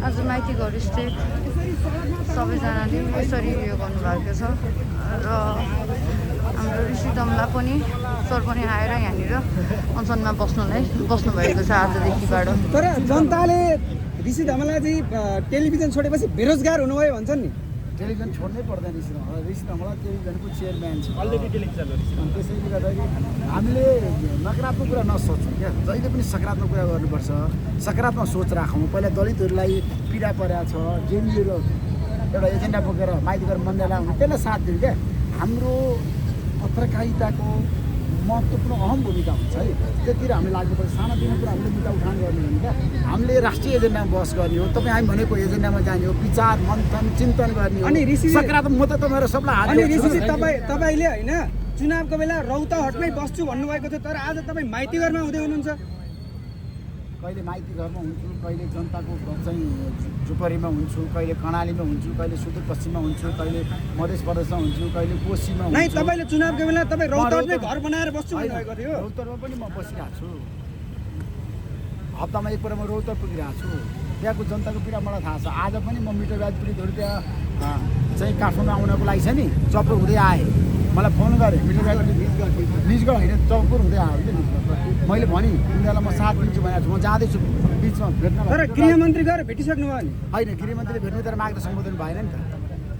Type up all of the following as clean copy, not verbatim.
आज माइती घर स्टेट सबैजनाले यसरी उयो गर्नुभएको छ र हाम्रो ऋषि दमला पनि सर पनि आएर यहाँनिर अनसनमा बस्नुभएको छ आजदेखिबाट। तर जनताले ऋषि धमलाजी टेलिभिजन छोडेपछि बेरोजगार हुनुभयो भन्छन् नि। टेलिभिजन छोड्नै पर्दैन ऋषि धमला टेलिभिजनको चेयरम्यान छ अलरेडी टेलिभिजन। त्यसैले गर्दाखेरि हामीले नकारात्मक कुरा नसोचौँ क्या, जहिले पनि सकारात्मक कुरा गर्नुपर्छ, सकारात्मक सोच राखौँ। पहिला दलितहरूलाई पीडा परेको छ, जेएनयूहरू एउटा एजेन्डा बोकेर माइतीघर मण्डला हुनु त्यसलाई साथ दिउँ क्या। हाम्रो पत्रकारिताको महत्त्वपूर्ण अहम भूमिका हुन्छ है, त्यतिर हामीले लाग्नुपर्छ। सानोतिनो कुरा हामीले मुद्दा उठान गर्ने हो क्या, हामीले राष्ट्रिय एजेन्डामा बहस गर्ने हो, तपाईँ हामी भनेको एजेन्डामा जाने हो, विचार मन्थन चिन्तन गर्ने हो। अनि ऋषि सकारात्मक म त तपाईँहरू सबलाई हात अनि ऋषिजी तपाईँले होइन चुनावको बेला रौतहटमै बस्छु भन्नुभएको थियो, तर आज तपाईँ माइती घरमा हुँदै हुनुहुन्छ। कहिले माइती घरमा हुन्छु, कहिले जनताको चाहिँ झुपरीमा हुन्छु, कहिले कर्णालीमा हुन्छु, कहिले सुदूरपश्चिममा हुन्छु, कहिले मधेस प्रदेशमा हुन्छु, कहिले कोशीमा हुन्छु। नै तपाईँले चुनावको बेला तपाईँ रौतहटमै घर बनाएर बस्छु भन्नुभएको थियो। रौतहटमा पनि म बसिरहेको छु, हप्तामा एकपल्ट म रौतहट पुगिरहेको छु। त्यहाँको जनताको पीडा मलाई थाहा छ। आज पनि म मिटर ब्याज पीडितहरू त्यहाँ चाहिँ काठमाडौँ आउनको लागि छ नि, चक्कर हुँदै आएँ, मलाई फोन गरेँ। मिटर ब्याज निजगढ होइन चौकपुर हुँदै आयो कि मैले भने उनीहरूलाई म साथ दिन्छु भनेको छु, म जाँदैछु बिचमा भेट्न। तर गृहमन्त्री गएर भेटिसक्नु भयो नि? होइन, गृहमन्त्रीले भेट्नु तर माग त सम्बोधन भएन नि त।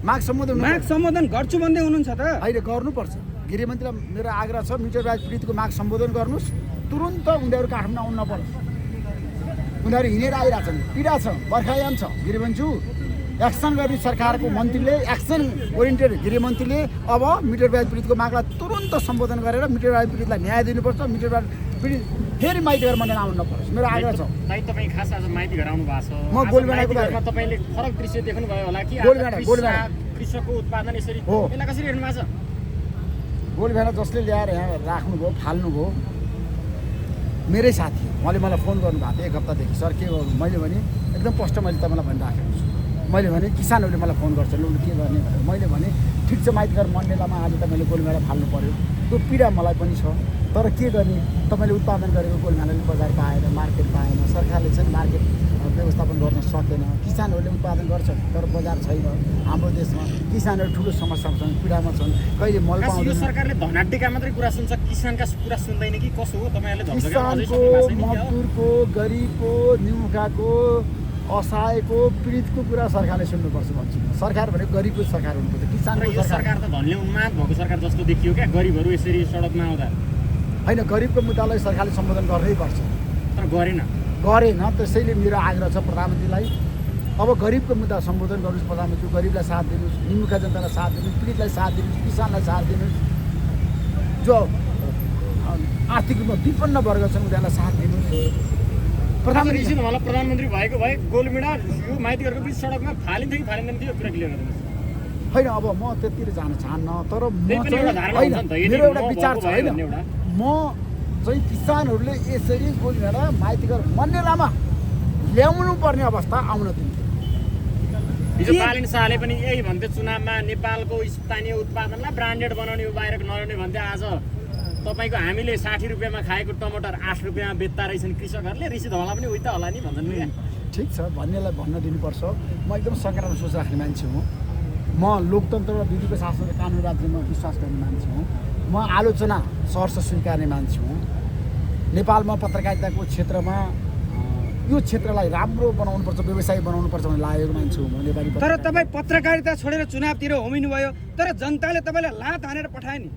माग सम्बोधन गर्छु भन्दै हुनुहुन्छ त? अहिले गर्नुपर्छ। गृहमन्त्रीलाई मेरो आग्रह छ, मिटर ब्याज पीडितको माग सम्बोधन गर्नुहोस्, तुरुन्त उनीहरू काठमाडौँ आउनु नपर्छ। उनीहरू हिँडेर आइरहेछन्, पीडा छ, बर्खायाम छ। गृहमन्त्री एक्सन गर्ने सरकारको मन्त्रीले, एक्सन ओरिएन्टेड गृहमन्त्रीले अब मिटर ब्याज पीडितको मागलाई तुरुन्त सम्बोधन गरेर मिटर ब्याज पीडितलाई न्याय दिनुपर्छ। मिटर ब्याज पीडित फेरि माइती घर मण्डला आउनु नपर्छ, मेरो आग्रह छ। तपाईँ खास आज माइती घर आउनु भएको छ, म गोलबेडाको घरमा तपाईँले फरक दृश्य देख्नुभयो होला कि कृषकको उत्पादन यसरी हो, यसलाई कसरी हेर्नु भएको छ? गोलबेडा जसले ल्याएर यहाँ राख्नुभयो, फाल्नुभयो, मेरै साथी उहाँले मलाई फोन गर्नुभएको थियो एक हप्तादेखि, सर के गर्नु? मैले भने एकदम स्पष्ट मैले तपाईँलाई भनिराखेको छु। मैले भने किसानहरूले मलाई फोन गर्छन्, उसले के गर्ने भनेर। मैले भने ठिक छ, माइती घर मण्डलामा आज तपाईँले गोलबेडा फाल्नु पऱ्यो, त्यो पीडा मलाई पनि छ, तर के गर्ने? तपाईँले उत्पादन गरेको गोलबेडाले बजार पाएन, मार्केट पाएन, सरकारले चाहिँ मार्केट व्यवस्थापन गर्न सकेन। किसानहरूले उत्पादन गर्छ तर बजार छैन। हाम्रो देशमा किसानहरू ठुलो समस्यामा छन्, पीडामा छन्, कहिले मल पाउँदैन। सरकारले धनाढ्यका मात्रै कुरा सुन्छ, किसानका कुरा सुन्दैन कि कसो हो? तपाईँहरूले किसानको, मजदुरको, गरिबको, निमुखाको, असहायको, पीडितको कुरा सरकारले सुन्नुपर्छ भन्छु। सरकार भनेको गरिबको सरकार हुनुपर्छ, किसानको सरकार त धनले उन्माद भएको सरकार जस्तो देखियो क्या, गरिबहरू यसरी सडकमा आउँदा। होइन, गरिबको मुद्दालाई सरकारले सम्बोधन गर्नैपर्छ, तर गरेन। त्यसैले मेरो आग्रह छ प्रधानमन्त्रीलाई, अब गरिबको मुद्दा सम्बोधन गर्नुहोस् प्रधानमन्त्री। गरिबलाई साथ दिनुहोस्, निमुखा जनतालाई साथ दिनुहोस्, पीडितलाई साथ दिनुहोस्, किसानलाई साथ दिनुहोस्, जो आर्थिक रूपमा विपन्न वर्ग छन् उनीहरूलाई साथ दिनुहोस्। प्रधानमन्त्री भएको भए गोलबेडा यो माइती घरको बिच सडकमा फालिन्थ्यो कि फालिँदैन थियो, कुरा क्लियर गर्नुहोस्। होइन, अब म त्यतिर जान चाहन्न, तर मेरो एउटा विचार छ। होइन, म चाहिँ किसानहरूले यसरी गोलबेडा माइती घर मण्डलामा ल्याउनु पर्ने अवस्था आउन दिन्थ्यो। हिजो पालिन शाहले पनि यही भन्थे, चुनावमा नेपालको स्थानीय उत्पादनलाई ब्रान्डेड बनाउने हो, बाहिर नल्याउने भन्थे। आज तपाईँको हामीले 60 रुपियाँमा खाएको टमाटर 8 रुपियाँमा बेच्दा रहेछन् कृषकहरूले, ऋषि धमला पनि उही त होला नि भन्छन् नि। ठिक छ, भन्नेलाई भन्न दिनुपर्छ। म एकदम सकारात्मक सोच राख्ने मान्छे हुँ। म लोकतन्त्र र विधिको शासन र कानुन राज्यमा विश्वास गर्ने मान्छे हुँ। म आलोचना सहर्ष स्वीकार्ने मान्छे हुँ। नेपालमा पत्रकारिताको क्षेत्रमा यो क्षेत्रलाई राम्रो बनाउनुपर्छ, व्यवसाय बनाउनुपर्छ भन्ने लागेको मान्छे हो म नेपाली। तर तपाईँ पत्रकारिता छोडेर चुनावतिर होमिनु भयो, तर जनताले तपाईँलाई लात हानेर पठाए नि।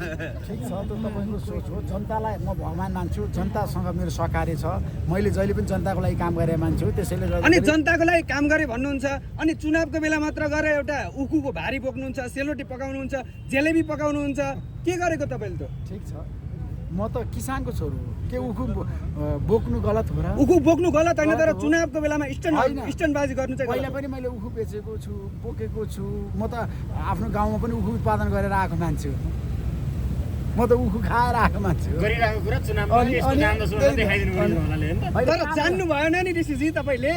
ठिक छ, त्यो तपाईँको सोच हो। जनतालाई म भगवान मान्छु, जनतासँग मेरो सहकार्य छ। मैले जहिले पनि जनताको लागि काम गरेर मान्छु, त्यसैले गर्दा। अनि जनताको लागि काम गरे भन्नुहुन्छ, अनि चुनावको बेला मात्र गएर एउटा उखुको भारी बोक्नुहुन्छ, सेलरोटी पकाउनुहुन्छ, जेलेबी पकाउनुहुन्छ, के गरेको तपाईँले त? ठिक छ, म त किसानको छोरो हो, के उखु बोक्नु गलत हो र? उखु बोक्नु गलत होइन, तर चुनावको बेलामा स्टन्टबाजी गर्नु चाहिँ पहिला पनि मैले उखु बेचेको छु, बोकेको छु। म त आफ्नो गाउँमा पनि उखु उत्पादन गरेर आएको मान्छे हो। म त उखु खाएर आएको मान्छे हो। गरिरहेको कुरा चुनावमा यस्तो राम्रो सुनेर देखाइदिनु पर्छ होला नि त। तर जान्नु भएन नि ऋषिजी तपाईँले।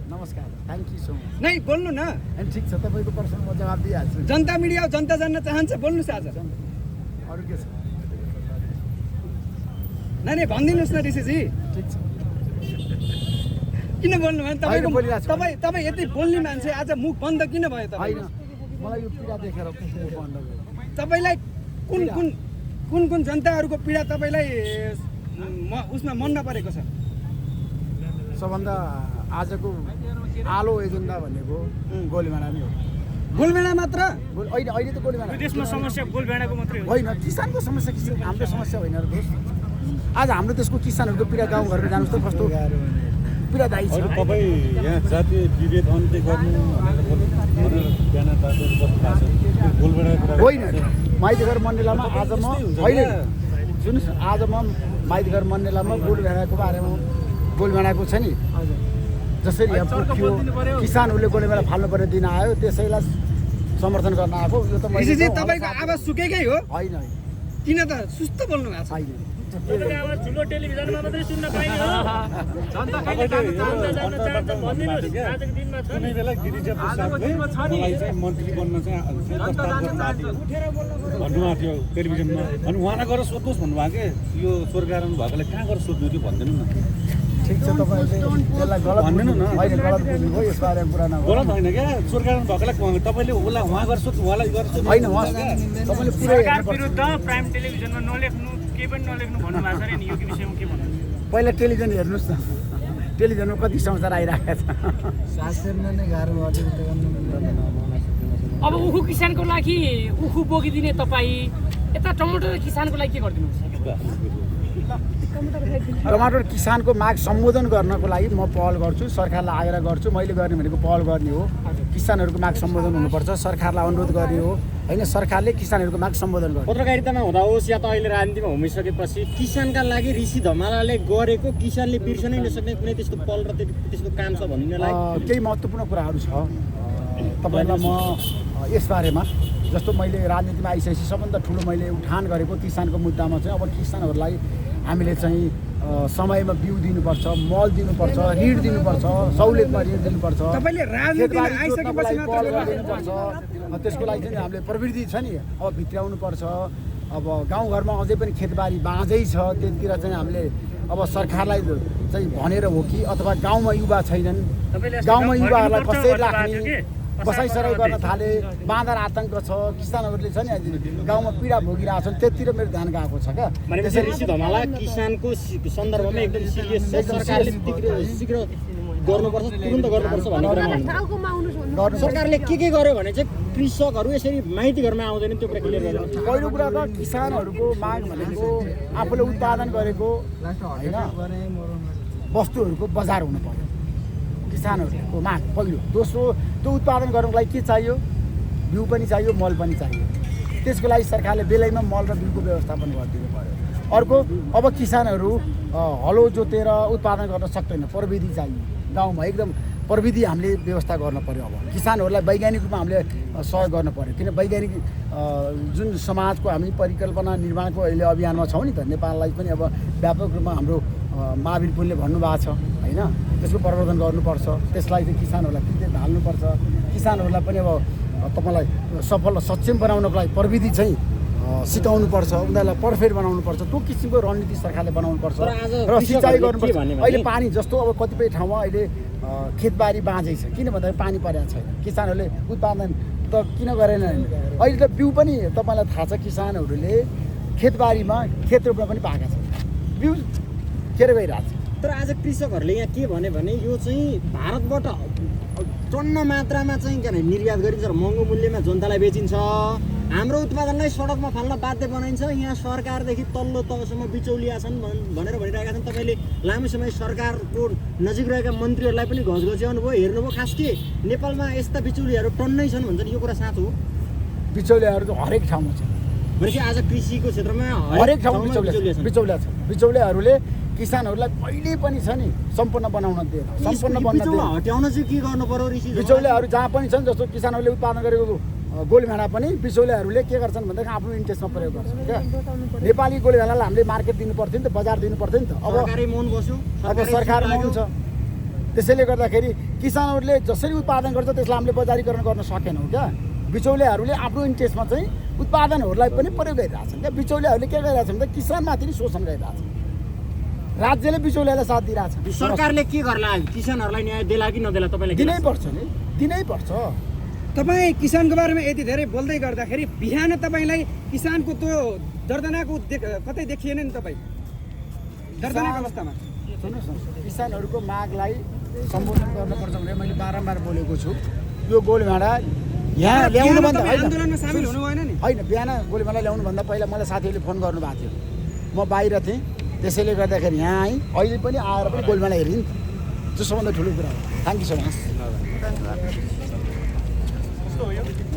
नमस्कार, थ्याङ्क यू सो मच। नै बोल्नु न। ठिक छ, तपाईँको प्रश्न म जवाब दिइहाल्छु। जनता मिडिया जनता जान्न चाहन्छ, बोल्नुहोस् आज। अरू के छ? नै भनिदिनुहोस् न ऋषिजी। ठिक छ, किन बोल्नु भयो होइन, बोलिरहेको छु। तपाईँ यति बोल्ने मान्छे आज मुख बन्द किन भयो होइन तपाईँ मलाई यो पीडा देखेर बन्द भयो। तपाईँलाई कुन जनताहरूको पीडा तपाईँलाई उसमा मन नपरेको छ? सबभन्दा आजको आलो एजेन्डा भनेको गोलीमारा नै हो। गोलमेडा मात्र अहिले त गोलीमारा देशमा समस्या गोलभेडाको मात्रै हो। होइन, किसानको समस्या हाम्रो समस्या होइन र दोस्त। आज हाम्रो देशको किसानहरूको पीडा गाउँघरमा जानुहोस् त कस्तो पीडादायी छ। तपाईँ यहाँ जातीय विभेद अन्त्य गर्नु भनेर बिहान तातेर बस्नु भएको छ। गोलबेडा कुरा होइन, माइतीघर मण्डेलामा आज म अहिले सुन्नुहोस्, आज म माइतीघर मण्डेलामा गोलभेडाको बारेमा गोलभेडाको छ नि जसरी यहाँ पुग्यो किसानहरूले गोलभेडा फाल्नुपर्ने दिन आयो त्यसैलाई समर्थन गर्न आएको। यो त ऋषिजी तपाईँको आवाज सुकेकै हो? होइन किन त सुस्त बोल्नु भएको छ? होइन तपाईँको आवाज ठुलो टेलिभिजनमा मात्रै सुन्न पाइने हो। जनता जान्न चाहन्छ भनिदिनुहोस्, आजको दिनमा छ कुनै बेला गिरिजा प्रसादले मलाई चाहिँ मन्त्री बन्न चाहिँ प्रस्ताव गर्नुभएको थियो टेलिभिजनमा। अनि उहाँलाई गएर सोध्नुहोस् भन्नुभएको के यो स्वर्गारोहण भएकोलाई कहाँ गएर सोध्नु थियो भनिदिनु न। ठिक छ, तपाईँले यसलाई गलत भनिदिनु न। होइन गलत बुझ्नुभयो, यसबारे कुरा नगर्नु। गलत होइन क्या, स्वर्गारोहण भएकोलाई तपाईँले उसलाई उहाँ गएर सोध्नु, उहाँलाई गएर सोध्नु होइन तपाईँले पुरै सरकार विरुद्ध प्राइम टेलिभिजनमा नलेख्नु, केही पनि नलेख्नु भन्नुभएको छ नि। यो विषयमा के भन्नुहुन्छ? पहिला टेलिभिजन हेर्नुहोस् न, टेलिभिजनमा कति समाचार आइरहेको छ। अब उखु किसानको लागि उखु बोकिदिने तपाईँ यता टमाटर किसानको लागि के गरिदिनुहुन्छ? टमाटर किसानको माग सम्बोधन गर्नको लागि म पहल गर्छु, सरकारलाई आग्रह गर्छु। मैले गर्ने भनेको पहल गर्ने हो, किसानहरूको माग सम्बोधन हुनुपर्छ, सरकारलाई अनुरोध गर्ने हो होइन। सरकारले किसानहरूको माग सम्बोधन गर्छ। पत्रकारितामा हुँदा होस् या त अहिले राजनीतिमा घुमिसकेपछि किसानका लागि ऋषि धमालाले गरेको किसानले बिर्सनै नसक्ने कुनै त्यस्तो पल र त्यस्तो काम छ भनिदिनलाई केही महत्त्वपूर्ण कुराहरू छ तपाईँलाई म यसबारेमा। जस्तो मैले राजनीतिमा आइसकेपछि सबभन्दा ठुलो मैले उठान गरेको किसानको मुद्दामा चाहिँ अब किसानहरूलाई हामीले चाहिँ समयमा बिउ दिनुपर्छ, मल दिनुपर्छ, ऋण दिनुपर्छ, सहुलियतमा ऋण दिनुपर्छ, तपाईँले राजनीतिमा आइसकेपछि मात्र दिनुपर्छ। त्यसको लागि चाहिँ हामीले प्रवृत्ति छ नि अब भित्र्याउनुपर्छ। अब गाउँघरमा अझै पनि खेतबारी बाँझै छ, त्यतिर चाहिँ हामीले अब सरकारलाई चाहिँ भनेर हो कि अथवा गाउँमा युवा छैनन्, गाउँमा युवाहरूलाई कसरी राख्ने बसाइसराई गर्न थाले, बाँदर आतङ्क छ, किसानहरूले छ नि अहिले गाउँमा पीडा भोगिरहेको छन्, त्यतिर मेरो ध्यान गएको छ क्या। भनेपछि ऋषि धमाला किसानको सन्दर्भमा एकदम सिरियस छ, सरकारले शीघ्र गर्नुपर्छ, तुरुन्त गर्नुपर्छ भन्ने कुरा। सरकारले के गर्यो भने चाहिँ कृषकहरू यसरी माइती घरमा आउँदैन, त्यो कुरा क्लियर गर्नु। पहिलो कुरा त किसानहरूको माग भनेको आफूले उत्पादन गरेको होइन वस्तुहरूको बजार हुनु पर्यो, किसानहरूको माग पहिलो। दोस्रो, त्यो उत्पादन गर्नको लागि के चाहियो? बिउ पनि चाहियो, मल पनि चाहियो। त्यसको लागि सरकारले बेलैमा मल र बिउको व्यवस्थापन गरिदिनु पर्यो। अर्को, अब किसानहरू हलो जोतेर उत्पादन गर्न सक्दैन, प्रविधि चाहियो। गाउँमा एकदम प्रविधि हामीले व्यवस्था गर्नु पर्यो। अब किसानहरूलाई वैज्ञानिक रूपमा हामीले सहयोग गर्नु पर्यो, किन वैज्ञानिक जुन समाजको हामी परिकल्पना निर्माणको अहिले अभियानमा छौँ नि त, नेपाललाई पनि अब व्यापक रूपमा हाम्रो महावीर पुलले भन्नुभएको छ होइन, त्यसको प्रवर्धन गर्नुपर्छ। त्यसलाई चाहिँ किसानहरूलाई फिर्ते हाल्नुपर्छ। किसानहरूलाई पनि अब तपाईँलाई सफल र सक्षम बनाउनको लागि प्रविधि चाहिँ सिकाउनुपर्छ, उनीहरूलाई पर्फेक्ट बनाउनुपर्छ। त्यो किसिमको रणनीति सरकारले बनाउनुपर्छ र सिँचाइ गर्नुपर्छ। अहिले पानी जस्तो अब कतिपय ठाउँमा अहिले खेतबारी बाँझै छ, किन भन्दाखेरि पानी परेको छैन। किसानहरूले उत्पादन त किन गरेन? अहिले त बिउ पनि तपाईँलाई थाहा छ, किसानहरूले खेतबारीमा खेत रोप्न पनि पाएका छन्, बिउ खेर गइरहेको छ। तर आज कृषकहरूले यहाँ के भने यो चाहिँ भारतबाट टन्न मात्रामा चाहिँ के भने निर्यात गरिन्छ र महँगो मूल्यमा जनतालाई बेचिन्छ, हाम्रो उत्पादनलाई सडकमा फाल्न बाध्य बनाइन्छ। यहाँ सरकारदेखि तल्लो तहसम्म बिचौलिया छन् भनेर भनिरहेका छन्। तपाईँले लामो समय सरकारको नजिक रहेका मन्त्रीहरूलाई पनि घचघच्याउनु भयो, हेर्नुभयो। खास के नेपालमा यस्ता बिचौलियाहरू टन्नै छन् भन्छन्, यो कुरा साँचो हो? बिचौलियाहरू त हरेक ठाउँमा छ। भनेपछि आज कृषिको क्षेत्रमा हरेक ठाउँमा बिचौलिया छ। बिचौलियाहरूले किसानहरूलाई कहिले पनि छ नि सम्पन्न बनाउन दिएन, सम्पन्न बन्न दिएन। हटाउन चाहिँ के गर्नु पर्यो ऋषि? बिचौलियाहरू जहाँ पनि छन्, जस्तो किसानहरूले उत्पादन गरेको गोलभेडा पनि बिचौलियाहरूले के गर्छन् भन्दाखेरि आफ्नो इन्ट्रेस्टमा प्रयोग गर्छन् क्या। नेपाली गोलभेडालाई हामीले मार्केट दिनु पर्थ्यो नि त, बजार दिनु पर्थ्यो नि त। अब सरकार मौन छ, त्यसैले गर्दाखेरि किसानहरूले जसरी उत्पादन गर्छ त्यसलाई हामीले बजारीकरण गर्न सकेनौँ क्या। बिचौलियाहरूले आफ्नो इन्ट्रेस्टमा चाहिँ उत्पादनहरूलाई पनि प्रयोग गरिरहेछन् क्या। बिचौलियाहरूले के गरिरहेछन् भन्दा किसानमाथि नै शोषण गरिरहेछन्। राज्यले बिचौलियालाई साथ दिइरहेछ सरकारले के गर्ला किसानहरूलाई न्याय देला कि नदेला तपाईँले के दिनै लाग्छ? पर्छ नि दिनै पर्छ तपाईँ किसानको बारेमा यति धेरै बोल्दै गर्दाखेरि बिहान तपाईँलाई किसानको त्यो दर्दनाको कतै देखिएन नि तपाईँ दर्दनाको अवस्थामा सुन्नुहोस् न किसानहरूको मागलाई सम्बोधन गर्नुपर्छ भनेर मैले बारम्बार बोलेको छु यो गोलभेडा यहाँ ल्याउनुभन्दा तपाईँ आन्दोलनमा सामेल हुनु भएन नि होइन बिहान गोलभेडा ल्याउनुभन्दा पहिला मलाई साथीहरूले फोन गर्नुभएको थियो म बाहिर थिएँ त्यसैले गर्दाखेरि यहाँ आएँ अहिले पनि आएर पनि गोलभेडा हेरेँ नि त्यो सबभन्दा ठुलो कुरा हो थ्याङ्क यू सो मच धन्यवाद